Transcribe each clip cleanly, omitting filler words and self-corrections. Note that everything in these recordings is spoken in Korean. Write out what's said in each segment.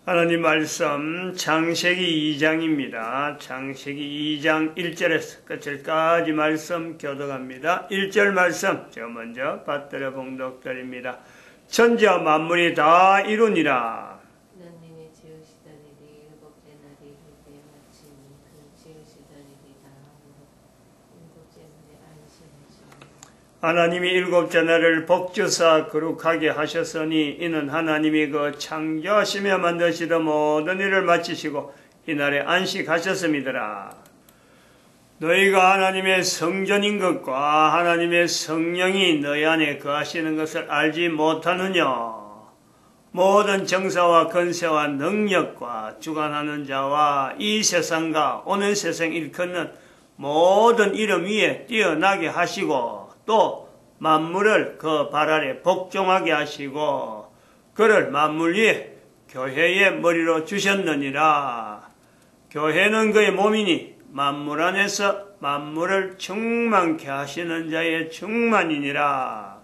하나님 말씀 창세기 2장입니다. 창세기 2장 1절에서 끝절까지 말씀 교독합니다. 1절 말씀 제가 먼저 받들어 봉독드립니다. 천지와 만물이 다 이루니라. 하나님이 지으시던 일이 일곱째 날이 이를 때에 마치니 그 지으시던 일이 다 하므로 일곱째 날에 안식하시니라. 하나님이 일곱째 날을 복주사 거룩하게 하셨으니 이는 하나님이 그 창조하시며 만드시던 모든 일을 마치시고 이날에 안식하셨음이더라. 너희가 하나님의 성전인 것과 하나님의 성령이 너희 안에 거하시는 것을 알지 못하느냐? 모든 정사와 권세와 능력과 주관하는 자와 이 세상과 오는 세상 일컫는 모든 이름 위에 뛰어나게 하시고 또 만물을 그 발 아래 복종하게 하시고 그를 만물 위에 교회의 머리로 주셨느니라. 교회는 그의 몸이니 만물 안에서 만물을 충만케 하시는 자의 충만이니라.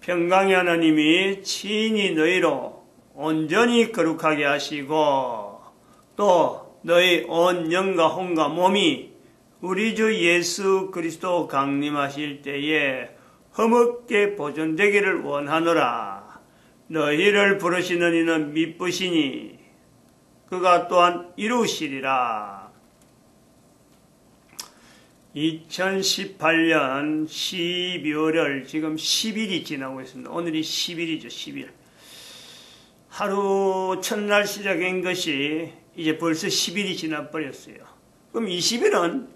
평강의 하나님이 친히 너희로 온전히 거룩하게 하시고 또 너희 온 영과 혼과 몸이 우리 주 예수 그리스도 강림하실 때에 흠없게 보존되기를 원하노라. 너희를 부르시는 이는 미쁘시니 그가 또한 이루시리라. 2018년 12월을 지금 10일이 지나고 있습니다. 오늘이 10일이죠. 10일. 하루 첫날 시작한 것이 이제 벌써 10일이 지나버렸어요. 그럼 20일은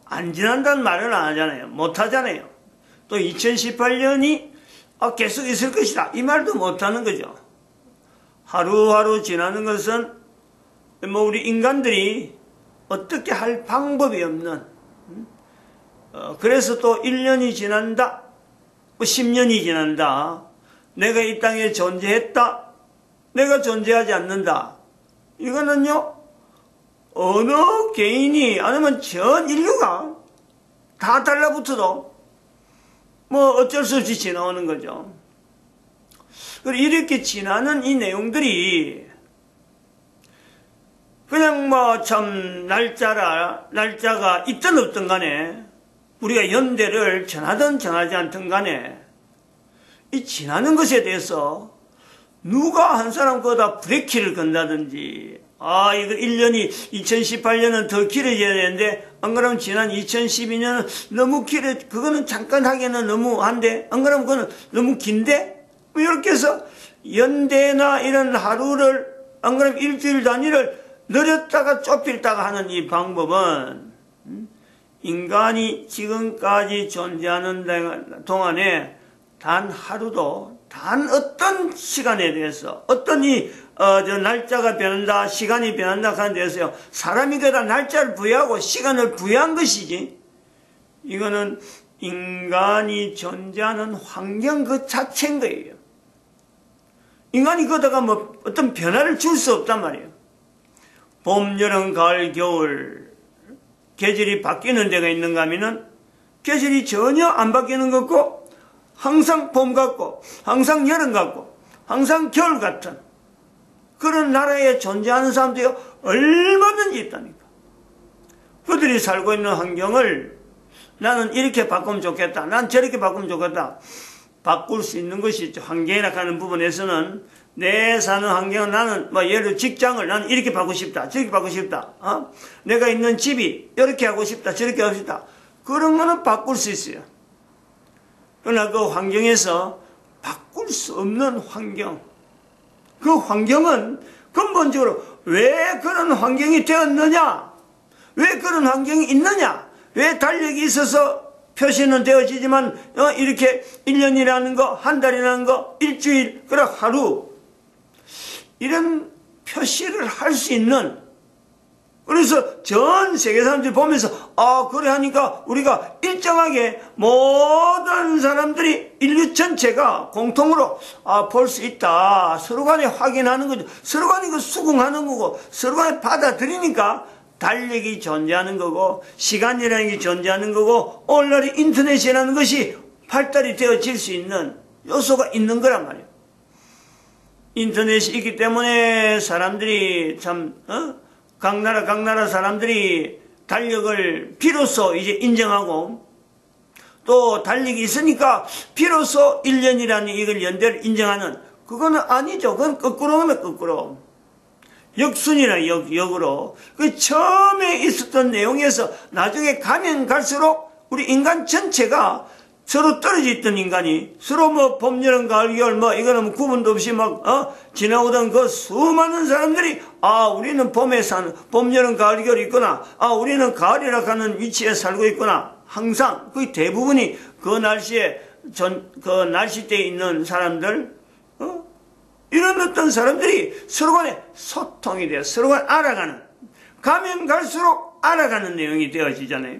안 지난다는 말은 안 하잖아요. 못 하잖아요. 또 2018년이 계속 있을 것이다. 이 말도 못 하는 거죠. 하루하루 지나는 것은 우리 인간들이 어떻게 할 방법이 없는, 그래서 또 1년이 지난다, 10년이 지난다, 내가 이 땅에 존재했다, 내가 존재하지 않는다. 이거는요, 어느 개인이 아니면 전 인류가 다 달라붙어도 어쩔 수 없이 지나오는 거죠. 그리고 이렇게 지나는 이 내용들이 그냥 참 날짜가 있든 없든 간에 우리가 연대를 전하든 전하지 않든 간에 이 지나는 것에 대해서 누가 한 사람 거다 브레이크를 건다든지 이거 1년이 2018년은 더 길어져야 되는데 안 그러면 지난 2012년은 너무 그거는 잠깐 하기에는 너무 한데 안 그러면 그거는 너무 긴데 이렇게 해서 연대나 이런 하루를 안 그러면 일주일 단위를 늘렸다가 좁힐다가 하는 이 방법은 인간이 지금까지 존재하는 동안에 단 하루도 단 어떤 시간에 대해서 어떤 날짜가 변한다 시간이 변한다 하는 데서요 사람이 그다 날짜를 부여하고 시간을 부여한 것이지 이거는 인간이 존재하는 환경 그 자체인 거예요. 인간이 거다가 어떤 변화를 줄 수 없단 말이에요. 봄, 여름, 가을, 겨울 계절이 바뀌는 데가 있는가 하면은 계절이 전혀 안 바뀌는 것 같고 항상 봄 같고 항상 여름 같고 항상 겨울 같은 그런 나라에 존재하는 사람들이 얼마든지 있다니까. 그들이 살고 있는 환경을 나는 이렇게 바꾸면 좋겠다. 난 저렇게 바꾸면 좋겠다. 바꿀 수 있는 것이 환경이라 하는 부분에서는 내 사는 환경은 나는 예를 들어 직장을 나는 이렇게 바꾸고 싶다. 저렇게 바꾸고 싶다. 내가 있는 집이 이렇게 하고 싶다. 저렇게 하고 싶다. 그런 거는 바꿀 수 있어요. 그러나 그 환경에서 바꿀 수 없는 환경. 그 환경은 근본적으로 왜 그런 환경이 되었느냐? 왜 그런 환경이 있느냐? 왜 달력이 있어서 표시는 되어지지만 이렇게 1년이라는 거, 한 달이라는 거, 일주일, 그래 하루 이런 표시를 할 수 있는 그래서 전 세계 사람들이 보면서 그래 하니까 우리가 일정하게 모든 사람들이 인류 전체가 공통으로 볼 수 있다. 서로 간에 확인하는 거죠. 서로 간에 그 수긍하는 거고 서로 간에 받아들이니까 달력이 존재하는 거고 시간이라는 게 존재하는 거고 오늘날의 인터넷이라는 것이 발달이 되어질 수 있는 요소가 있는 거란 말이에요. 인터넷이 있기 때문에 사람들이 참, 각 나라 사람들이 달력을 비로소 이제 인정하고, 또 달력이 있으니까 비로소 1년이라는 이걸 연대를 인정하는, 그거는 아니죠. 그건 거꾸로 하면 거꾸로. 역순이나 역으로. 그 처음에 있었던 내용에서 나중에 가면 갈수록 우리 인간 전체가 서로 떨어져 있던 인간이 서로 뭐 봄, 여름, 가을, 겨울 뭐 이거는 구분도 없이 막 지나오던 그 수많은 사람들이 우리는 봄에 사는 봄, 여름, 가을, 겨울이 있구나. 우리는 가을이라 하는 위치에 살고 있구나. 항상 거의 대부분이 그 날씨에 그 날씨 때에 있는 사람들 이런 어떤 사람들이 서로 간에 소통이 돼요. 서로 간에 알아가는, 가면 갈수록 알아가는 내용이 되어지잖아요.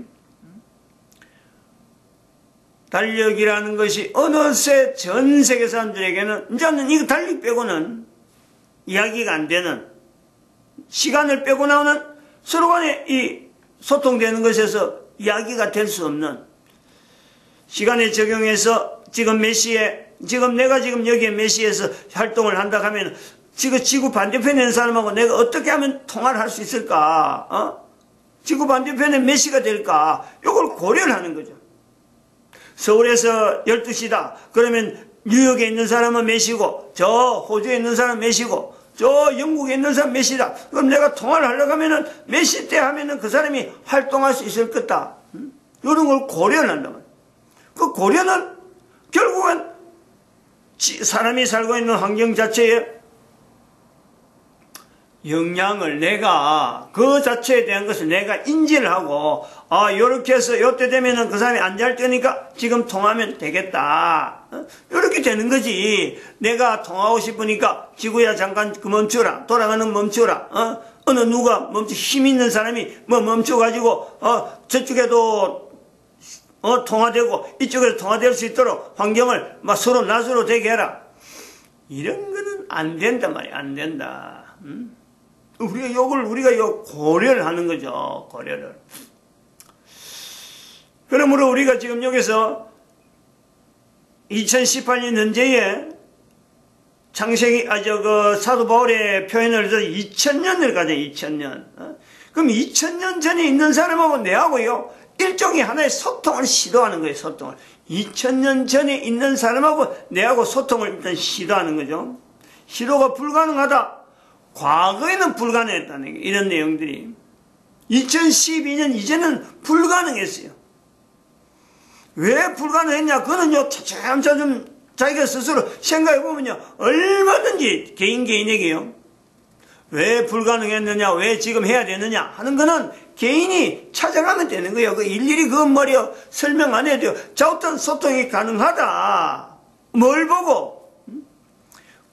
달력이라는 것이 어느새 전 세계 사람들에게는 이제는 이거 달력 빼고는 이야기가 안 되는, 시간을 빼고 나오는 서로 간에 이 소통되는 것에서 이야기가 될 수 없는, 시간에 적용해서 지금 몇 시에, 지금 내가 지금 여기에 몇 시에서 활동을 한다 하면 지금 지구 반대편에 있는 사람하고 내가 어떻게 하면 통화를 할 수 있을까? 지구 반대편에 몇 시가 될까? 이걸 고려를 하는 거죠. 서울에서 12시다. 그러면 뉴욕에 있는 사람은 몇 시고, 저 호주에 있는 사람은 몇 시고, 저 영국에 있는 사람은 몇 시다. 그럼 내가 통화를 하려고 하면은 몇 시 때 하면은 그 사람이 활동할 수 있을 거다. 이런 걸 고려를 한단 말이에요. 그 고려는 결국은 사람이 살고 있는 환경 자체에 영향을 내가 그 자체에 대한 것을 내가 인지를 하고 요렇게 해서 요때 되면은 그 사람이 안 잘 때니까 지금 통하면 되겠다. 요렇게 되는 거지. 내가 통하고 싶으니까 지구야 잠깐 멈춰라. 돌아가는 멈춰라. 어느 누가 힘 있는 사람이 멈춰가지고 저쪽에도 통화되고 이쪽에서 통화될 수 있도록 환경을 서로 낫으로 되게 해라. 이런 거는 안 된단 말이야. 안 된다. 우리가 고려를 하는 거죠. 고려를. 그러므로 우리가 지금 여기서 2018년 현재에 창세기, 사도 바울의 표현을 해서 2000년을 가져, 2000년. 그럼 2000년 전에 있는 사람하고 내하고요, 일종의 하나의 소통을 시도하는 거예요, 소통을. 2000년 전에 있는 사람하고 내하고 소통을 일단 시도하는 거죠. 시도가 불가능하다. 과거에는 불가능했다는 게 이런 내용들이. 2012년 이제는 불가능했어요. 왜 불가능했냐? 그거는요, 차츰차츰 자기가 스스로 생각해보면요, 얼마든지 개인에게요. 왜 불가능했느냐, 왜 지금 해야 되느냐 하는 거는 개인이 찾아가면 되는 거예요. 일일이 그 머리에 설명 안 해도 자, 어떤 소통이 가능하다. 뭘 보고?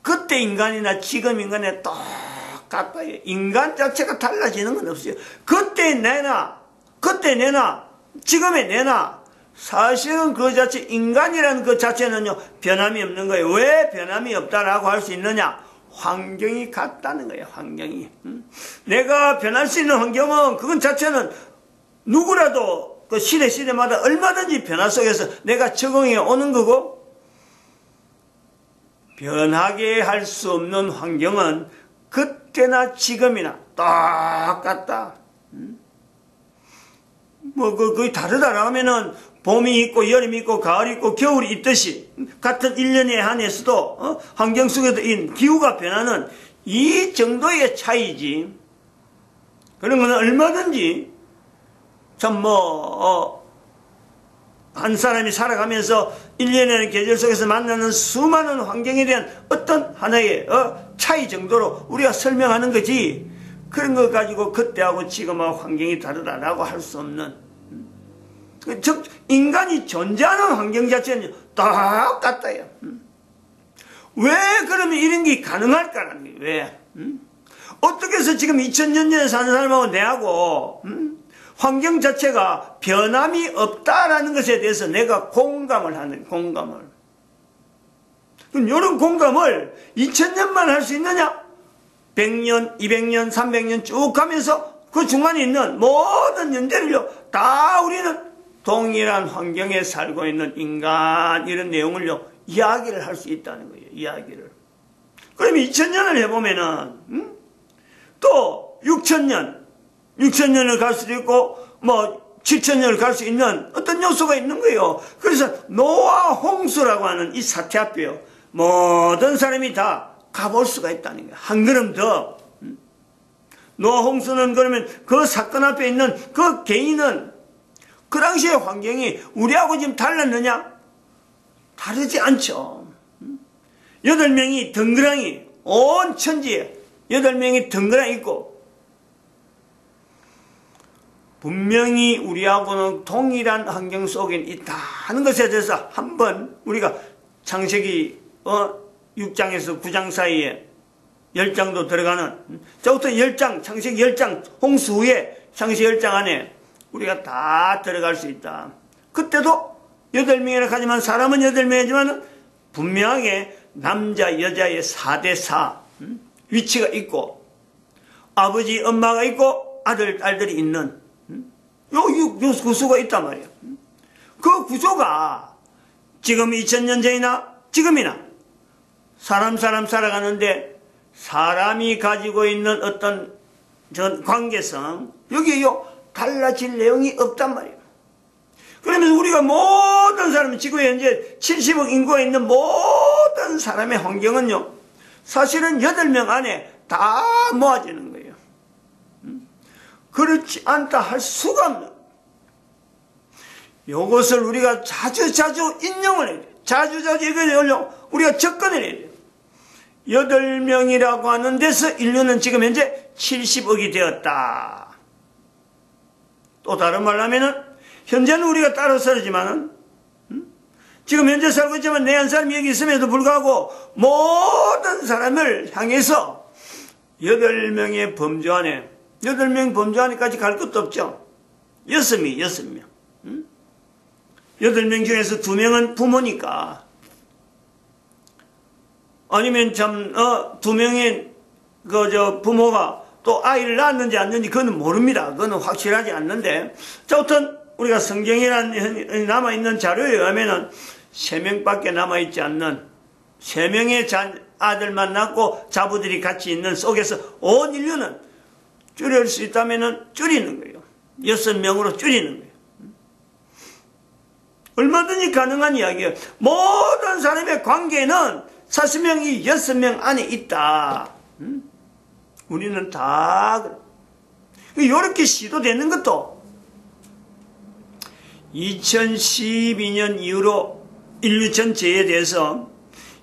그때 인간이나 지금 인간이 똑같아요. 인간 자체가 달라지는 건 없어요. 그때 내나, 지금의 내나, 사실은 그 자체, 인간이라는 그 자체는요, 변함이 없는 거예요. 왜 변함이 없다라고 할 수 있느냐? 환경이 같다는 거예요, 환경이. 내가 변할 수 있는 환경은, 그건 자체는 누구라도 그 시대마다 얼마든지 변화 속에서 내가 적응해 오는 거고, 변하게 할 수 없는 환경은 그때나 지금이나 똑같다. 거의 다르다라 하면은 봄이 있고 여름이 있고 가을이 있고 겨울이 있듯이 같은 1년에 한해서도 환경 속에서 기후가 변하는 이 정도의 차이지. 그런 건 얼마든지 참 한 사람이 살아가면서 1년의 계절 속에서 만나는 수많은 환경에 대한 어떤 하나의 차이 정도로 우리가 설명하는 거지, 그런 거 가지고 그때하고 지금하고 환경이 다르다라고 할 수 없는, 즉 인간이 존재하는 환경 자체는 똑같아요. 왜 그러면 이런 게 가능할까라는 거예요. 왜? 어떻게 해서 지금 2000년 전에 사는 사람하고 내하고 환경 자체가 변함이 없다라는 것에 대해서 내가 공감을 하는, 공감을. 그럼 이런 공감을 2000년만 할 수 있느냐? 100년, 200년, 300년 쭉 가면서 그 중간에 있는 모든 연대를요, 다 우리는 동일한 환경에 살고 있는 인간, 이런 내용을요, 이야기를 할 수 있다는 거예요, 이야기를. 그러면 2000년을 해보면은, 또 6000년을 갈 수도 있고, 7000년을 갈 수 있는 어떤 요소가 있는 거예요. 그래서 노아 홍수라고 하는 이 사태 앞에요. 모든 사람이 다 가볼 수가 있다는 거예요. 한 걸음 더. 노아 홍수는 그러면 그 사건 앞에 있는 그 개인은 그 당시의 환경이 우리하고 지금 달랐느냐? 다르지 않죠. 8명이 덩그러니 온 천지에 8명이 덩그러니 있고 분명히 우리하고는 동일한 환경 속에 있다 하는 것에 대해서 한번 우리가 창세기 6장에서 9장 사이에 10장도 들어가는 저부터 10장 창세기 10장 홍수 후에 창세기 10장 안에 우리가 다 들어갈 수 있다. 그때도 8명이라 하지만 사람은 8명이지만 분명하게 남자 여자의 4대4 위치가 있고 아버지 엄마가 있고 아들 딸들이 있는 요 구조가 있단 말이에요. 그 구조가 지금 2000년 전이나 지금이나 사람 살아가는데 사람이 가지고 있는 어떤 관계성 여기에요 달라질 내용이 없단 말이에요. 그러면 우리가 모든 사람 지구에 현재 70억 인구가 있는 모든 사람의 환경은요 사실은 8명 안에 다 모아지는 거예요. 그렇지 않다 할 수가 없는 이것을 우리가 자주 인용을 해야 돼요. 자주 이걸 우리가 접근을 해야 돼요. 8명이라고 하는 데서 인류는 지금 현재 70억이 되었다. 또 다른 말로 하면은 현재는 우리가 따로 살지만은 지금 현재 살고 있지만 내 한 사람이 여기 있음에도 불구하고 모든 사람을 향해서 8명의 범주 안에 8명 범주 안에까지 갈 것도 없죠. 6명. 8명 중에서 2명은 부모니까. 아니면 2명의 부모가 또 아이를 낳았는지 안 낳는지 그건 모릅니다. 그건 확실하지 않는데. 자, 어떤 우리가 성경이란 남아있는 자료에 의하면은 3명밖에 남아있지 않는 3명의 아들만 낳고 자부들이 같이 있는 속에서 온 인류는 줄일 수 있다면 줄이는 거예요. 6명으로 줄이는 거예요. 얼마든지 가능한 이야기예요. 모든 사람의 관계는 40명이 6명 안에 있다. 우리는 다 그래. 이렇게 시도되는 것도 2012년 이후로 인류 전체에 대해서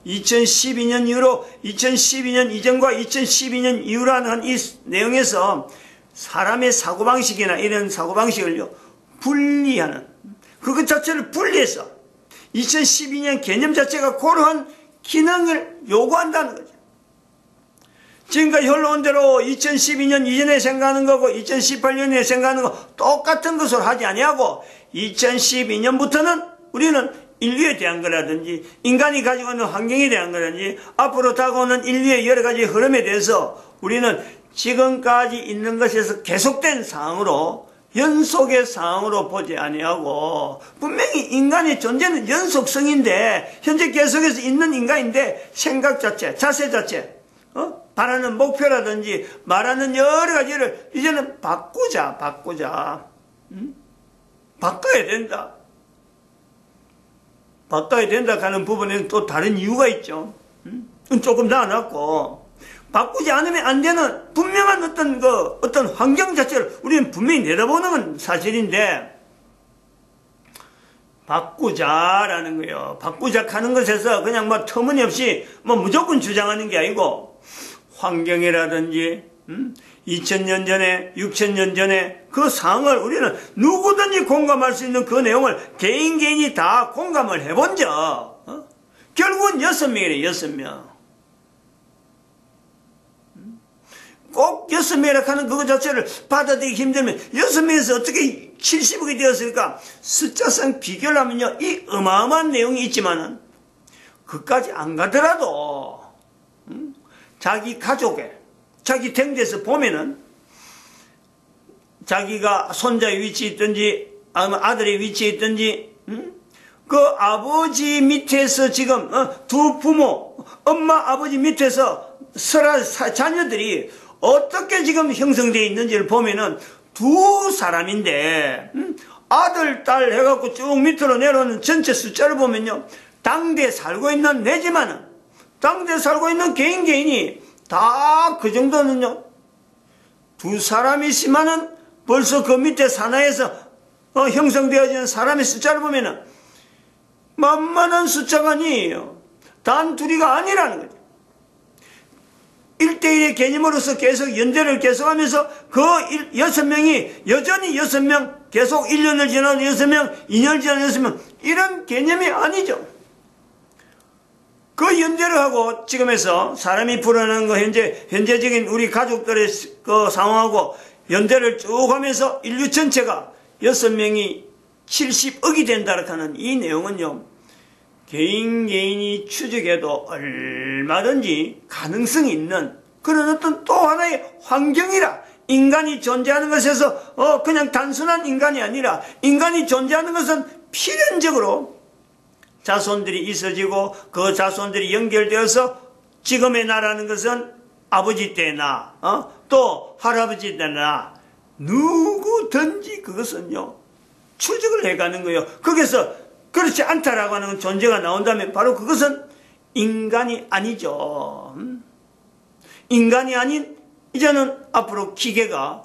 2012년 이후로 2012년 이전과 2012년 이후라는 이 내용에서 사람의 사고방식이나 이런 사고방식을요 분리하는 그것 자체를 분리해서 2012년 개념 자체가 그러한 기능을 요구한다는 거죠. 지금까지 흘러온 대로 2012년 이전에 생각하는 거고 2018년에 생각하는 거 똑같은 것을 하지 아니하고 2012년부터는 우리는 인류에 대한 거라든지 인간이 가지고 있는 환경에 대한 거라든지 앞으로 다가오는 인류의 여러 가지 흐름에 대해서 우리는 지금까지 있는 것에서 계속된 사항으로 연속의 사항으로 보지 아니하고 분명히 인간의 존재는 연속성인데 현재 계속해서 있는 인간인데 생각 자체, 자세 자체 바라는 목표라든지 말하는 여러 가지를 이제는 바꾸자 바꿔야 된다. 바꿔야 된다 하는 부분에는 또 다른 이유가 있죠. 조금 나아놨고 바꾸지 않으면 안 되는 분명한 어떤 환경 자체를 우리는 분명히 내다보는 건 사실인데 바꾸자라는 거예요. 바꾸자 하는 것에서 그냥 터무니없이 무조건 주장하는 게 아니고 환경이라든지 2000년 전에 6000년 전에 그 상황을 우리는 누구든지 공감할 수 있는 그 내용을 개인이 다 공감을 해본 적 결국은 6명이래 6명. 꼭 6명이라 하는 그거 자체를 받아들이기 힘들면 6명에서 어떻게 70억이 되었을까? 숫자상 비교를 하면요 이 어마어마한 내용이 있지만은 그까지 안 가더라도 자기 가족에 자기 댕대에서 보면은 자기가 손자의 위치에 있든지 아니면 아들의 위치에 있든지 그 아버지 밑에서 지금 두 부모, 엄마 아버지 밑에서 자녀들이 어떻게 지금 형성되어 있는지를 보면은 두 사람인데 아들, 딸 해갖고 쭉 밑으로 내려오는 전체 숫자를 보면요, 당대에 살고 있는 내지만은 당대에 살고 있는 개인이 다 그 정도는요, 두 사람이지만은 벌써 그 밑에 산하에서 형성되어지는 사람의 숫자를 보면은 만만한 숫자가 아니에요. 단 둘이가 아니라는 거죠. 1대1의 개념으로서 계속 연대를 계속하면서 그 6명이 여전히 6명, 계속 1년을 지나도 6명, 2년을 지나도 6명, 이런 개념이 아니죠. 그 연대를 하고 지금에서 사람이 불어나는 거 현재적인 우리 가족들의 그 상황하고 연대를 쭉 하면서 인류 전체가 6명이 70억이 된다고 하는 이 내용은요, 개인이 추적해도 얼마든지 가능성이 있는 그런 어떤 또 하나의 환경이라. 인간이 존재하는 것에서 그냥 단순한 인간이 아니라 인간이 존재하는 것은 필연적으로 자손들이 있어지고 그 자손들이 연결되어서 지금의 나라는 것은 아버지 때나 또 할아버지 때나 누구든지 그것은요 추적을 해가는 거예요. 거기서 그렇지 않다라고 하는 존재가 나온다면 바로 그것은 인간이 아니죠. 인간이 아닌 이제는 앞으로 기계가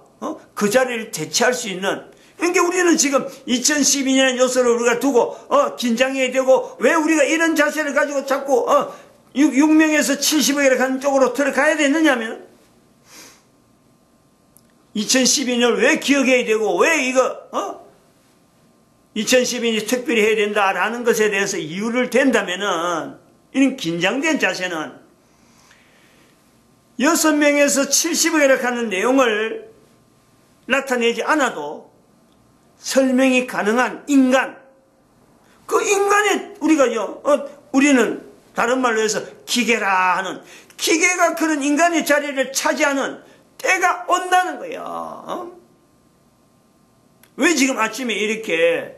그 자리를 대체할 수 있는. 그러니까 우리는 지금 2012년 요소를 우리가 두고 긴장해야 되고, 왜 우리가 이런 자세를 가지고 자꾸 6명에서 70억이라고 하는 쪽으로 들어가야 되느냐면 2012년을 왜 기억해야 되고 왜 이거 2012년이 특별히 해야 된다라는 것에 대해서 이유를 댄다면은, 이런 긴장된 자세는 6명에서 70억이라고 하는 내용을 나타내지 않아도 설명이 가능한 인간, 그 인간의 우리는 다른 말로 해서 기계라 하는, 기계가 그런 인간의 자리를 차지하는 때가 온다는 거야. 왜 지금 아침에 이렇게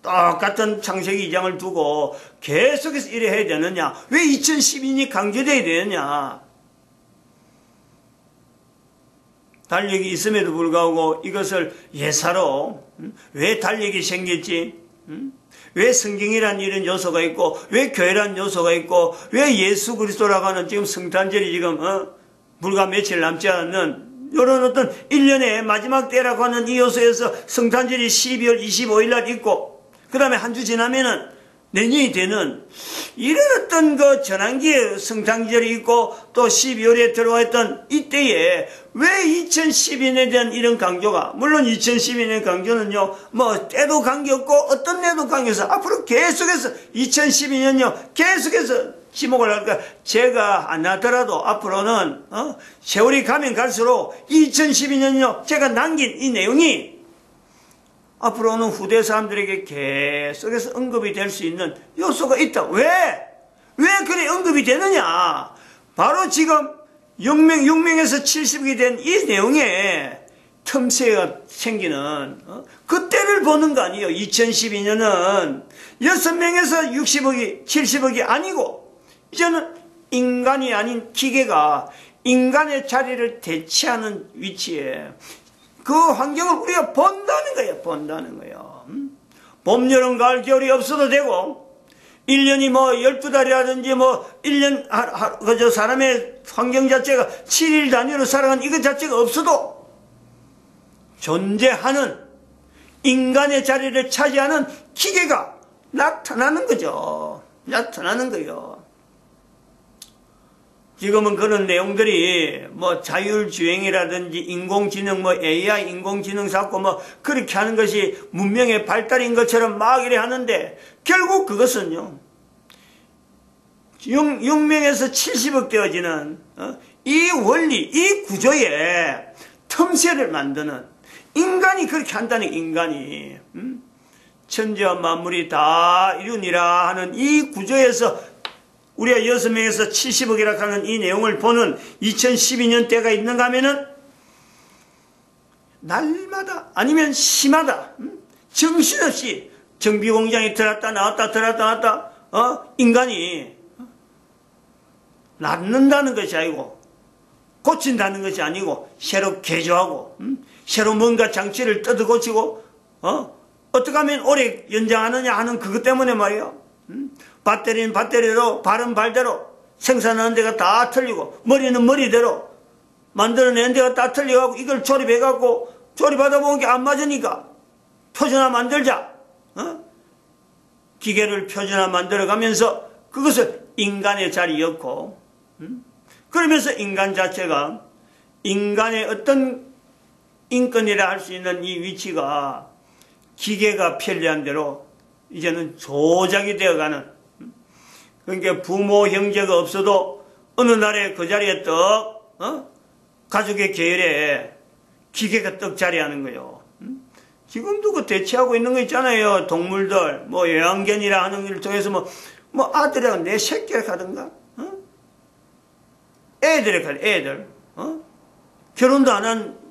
똑같은 창세기 2장을 두고 계속해서 이래 해야 되느냐? 왜 2012년이 강조되어야 되느냐? 달력이 있음에도 불구하고 이것을 예사로 왜 달력이 생겼지? 왜 성경이라는 이런 요소가 있고, 왜 교회라는 요소가 있고, 왜 예수 그리스도라고 하는 지금 성탄절이 지금 불과 며칠 남지 않는 이런 어떤 1년의 마지막 때라고 하는 이 요소에서 성탄절이 12월 25일 날 있고, 그 다음에 한 주 지나면은 내년이 되는 이런 어떤 그 전환기에 성탄절이 있고, 또 12월에 들어와 있던 이때에 왜 2012년에 대한 이런 강조가, 물론 2012년 강조는요, 뭐 때도 관계없고 어떤 때도 관계없어 앞으로 계속해서 2012년요 계속해서 지목을 할까. 제가 안 나더라도 앞으로는 세월이 가면 갈수록 2012년요 제가 남긴 이 내용이 앞으로는 후대 사람들에게 계속해서 언급이 될 수 있는 요소가 있다. 왜 그래 언급이 되느냐? 바로 지금 6명에서 70억이 된 이 내용에 틈새가 생기는 그때를 보는 거 아니에요. 2012년은 6명에서 60억이 70억이 아니고 이제는 인간이 아닌 기계가 인간의 자리를 대체하는 위치에 그 환경을 우리가 본다는 거예요. 봄, 여름, 가을, 겨울이 없어도 되고, 1년이 뭐 12달이라든지 뭐 1년, 그저 사람의 환경 자체가 7일 단위로 살아가는 이것 자체가 없어도 존재하는 인간의 자리를 차지하는 기계가 나타나는 거죠. 나타나는 거예요. 지금은 그런 내용들이 뭐 자율주행이라든지 인공지능 뭐 AI 인공지능 잡고 뭐 그렇게 하는 것이 문명의 발달인 것처럼 막 이래 하는데 결국 그것은요 6명에서 70억 되어지는 이 원리 이 구조에 틈새를 만드는 인간이 그렇게 한다는 인간이 천지와 만물이 다 이루니라 하는 이 구조에서 우리가 6명에서 70억이라고 하는 이 내용을 보는 2012년 때가 있는가 하면은 날마다 아니면 시마다 정신없이 정비공장에 들어갔다 나왔다 들어갔다 나왔다 인간이 낫는다는 것이 아니고 고친다는 것이 아니고 새로 개조하고 새로 뭔가 장치를 뜯어 고치고 어떻게 하면 오래 연장하느냐 하는 그것 때문에 말이요. 배터리는 배터리로 발은 발대로 생산하는 데가 다 틀리고 머리는 머리대로 만들어내는 데가 다 틀려가고 이걸 조립해갖고 조립하다 보니까 안 맞으니까 표준화 만들자. 기계를 표준화 만들어가면서 그것을 인간의 자리였고 그러면서 인간 자체가 인간의 어떤 인권이라 할 수 있는 이 위치가 기계가 편리한 대로 이제는 조작이 되어가는 그러니까 부모 형제가 없어도 어느 날에 그 자리에 떡 가족의 계열에 기계가 떡 자리하는 거예요. 지금도 그 대체하고 있는 거 있잖아요. 동물들 뭐 요양견이라 하는 걸 통해서 뭐 아들이랑 내 새끼를 가든가 애들에 갈 애들 결혼도 안 한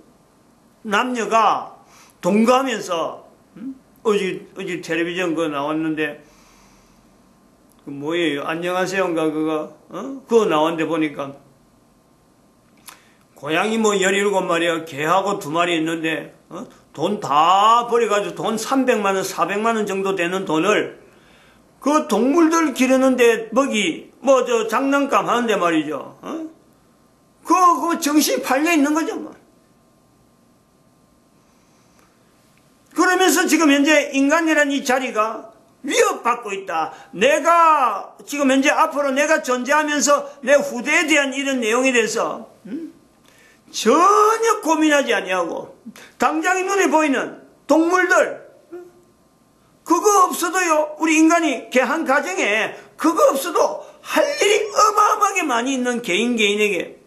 남녀가 동거하면서 어제 텔레비전 그거 나왔는데 그 뭐예요? 안녕하세요인가 그거 나왔는데 보니까 고양이 뭐 17마리야 개하고 2마리 있는데 돈 다 버려가지고 돈 300만 원 400만 원 정도 되는 돈을 그 동물들 기르는데 먹이 뭐 저 장난감 하는데 말이죠. 그 정신이 팔려 있는 거죠 뭐. 그러면서 지금 현재 인간이라는 이 자리가 위협받고 있다. 내가 지금 현재 앞으로 내가 존재하면서 내 후대에 대한 이런 내용에 대해서 전혀 고민하지 아니하고 당장 눈에 보이는 동물들 그거 없어도요 우리 인간이 한 가정에 그거 없어도 할 일이 어마어마하게 많이 있는 개인에게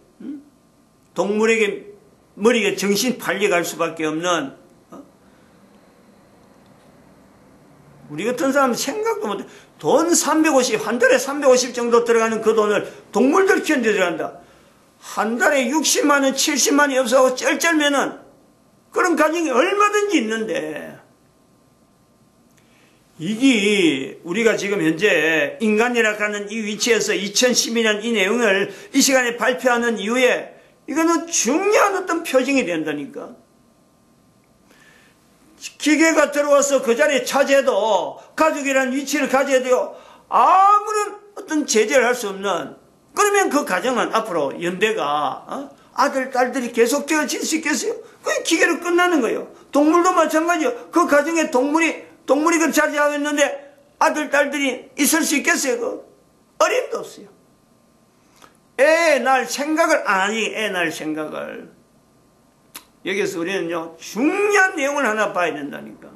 동물에게 머리가 정신 팔려갈 수밖에 없는 우리 같은 사람은 생각도 못해. 돈 350, 한 달에 350 정도 들어가는 그 돈을 동물들 키우는 데 들어간다. 한 달에 60만 원, 70만 원이 없어서 쩔쩔면은 그런 가정이 얼마든지 있는데 이게 우리가 지금 현재 인간이라 하는 이 위치에서 2012년 이 내용을 이 시간에 발표하는 이후에 이거는 중요한 어떤 표징이 된다니까. 기계가 들어와서 그 자리에 차지해도 가족이라는 위치를 가져야 돼요. 아무런 어떤 제재를 할 수 없는 그러면 그 가정은 앞으로 연대가 아들, 딸들이 계속 되어질 수 있겠어요? 그게 기계로 끝나는 거예요. 동물도 마찬가지예요. 그 가정에 동물이 그 차지하고 있는데 아들, 딸들이 있을 수 있겠어요? 그 어림도 없어요. 애 낳을 생각을 애 낳을 생각을 여기서 우리는요 중요한 내용을 하나 봐야 된다니까.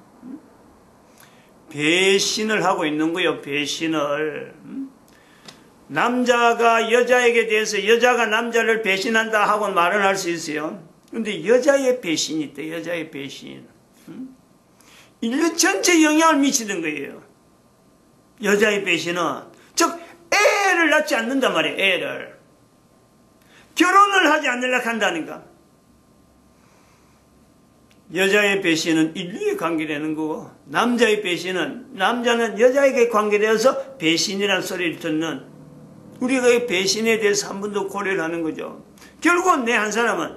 배신을 하고 있는 거예요. 배신을. 남자가 여자에게 대해서 여자가 남자를 배신한다 하고 말을 할 수 있어요. 그런데 여자의 배신이 있대. 여자의 배신. 인류 전체에 영향을 미치는 거예요. 여자의 배신은 즉 애를 낳지 않는단 말이에요. 애를. 결혼을 하지 않으려고 한다니까. 여자의 배신은 인류에 관계되는 거고 남자의 배신은 남자는 여자에게 관계되어서 배신이라는 소리를 듣는 우리가 이 배신에 대해서 한 번 더 고려를 하는 거죠. 결국은 내 한 사람은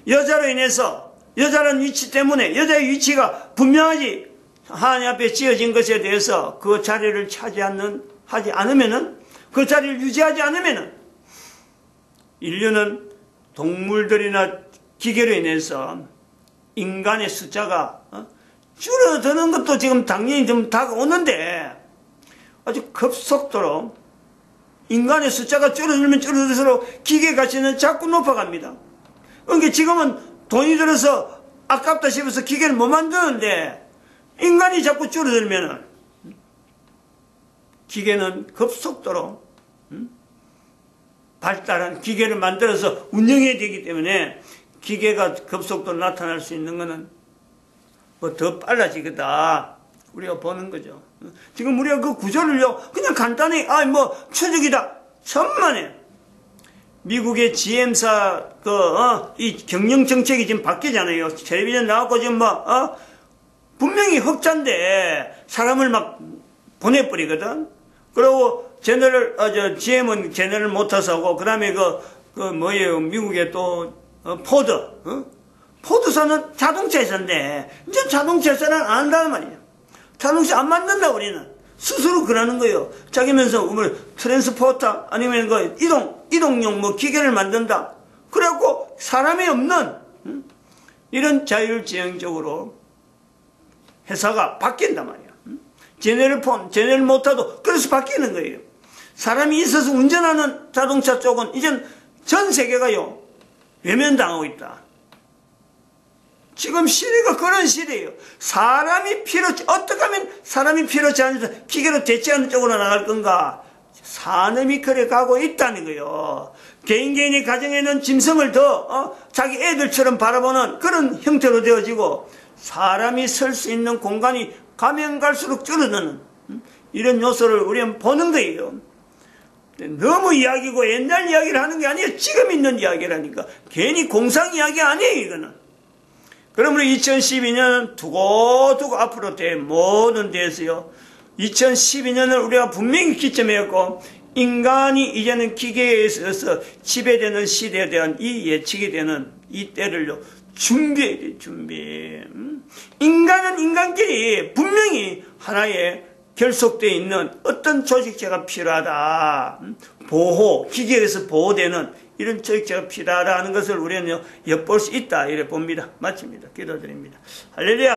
여자로 인해서 여자라는 위치 때문에 여자의 위치가 분명하지 하나님 앞에 지어진 것에 대해서 그 자리를 하지 않으면은 그 자리를 유지하지 않으면은 인류는 동물들이나 기계로 인해서 인간의 숫자가 줄어드는 것도 지금 당연히 좀 다가오는데 아주 급속도로 인간의 숫자가 줄어들면 줄어들수록 기계 가치는 자꾸 높아갑니다. 그러니까 지금은 돈이 들어서 아깝다 싶어서 기계를 못 만드는데 인간이 자꾸 줄어들면 기계는 급속도로 발달한 기계를 만들어서 운영해야 되기 때문에 기계가 급속도로 나타날 수 있는 것은 뭐 더 빨라지겠다. 우리가 보는 거죠. 지금 우리가 그 구조를요, 그냥 간단히, 추적이다. 천만에. 미국의 GM사, 이 경영 정책이 지금 바뀌잖아요. 텔레비전 나왔고 지금 분명히 흑자인데 사람을 막 보내버리거든. 그리고 GM은 제너럴 모터스하고, 그 다음에 뭐예요, 미국의 또, 포드, 포드사는 자동차 회사인데, 이제 자동차 회사는 안 한다는 말이에요. 자동차 안 만든다, 우리는. 스스로 그러는 거예요. 자기면서, 트랜스포터, 아니면 이동용 기계를 만든다. 그래갖고, 사람이 없는, 이런 자율주행적으로 회사가 바뀐단 말이에요. 제너럴 모터도 그래서 바뀌는 거예요. 사람이 있어서 운전하는 자동차 쪽은 이젠 전 세계가요, 외면당하고 있다. 지금 시대가 그런 시대예요. 어떻게 하면 사람이 필요치 않아서 기계로 대체하는 쪽으로 나갈 건가? 산업이 그래 가고 있다는 거예요. 개인의 가정에는 짐승을 더, 자기 애들처럼 바라보는 그런 형태로 되어지고, 사람이 설 수 있는 공간이 가면 갈수록 줄어드는, 이런 요소를 우리는 보는 거예요. 너무 이야기고 옛날 이야기를 하는 게 아니에요. 지금 있는 이야기라니까. 괜히 공상 이야기 아니에요, 이거는. 그러므로 2012년은 두고두고 앞으로 모든 데에서요, 2012년을 우리가 분명히 기점이었고, 인간이 이제는 기계에 의해서 지배되는 시대에 대한 이 예측이 되는 이 때를요, 준비해야 돼, 준비. 인간은 인간끼리 분명히 하나의 결속되어 있는 어떤 조직체가 필요하다. 기계에서 보호되는 이런 조직체가 필요하다는 것을 우리는 엿볼 수 있다. 이래 봅니다. 마칩니다. 기도드립니다. 할렐루야.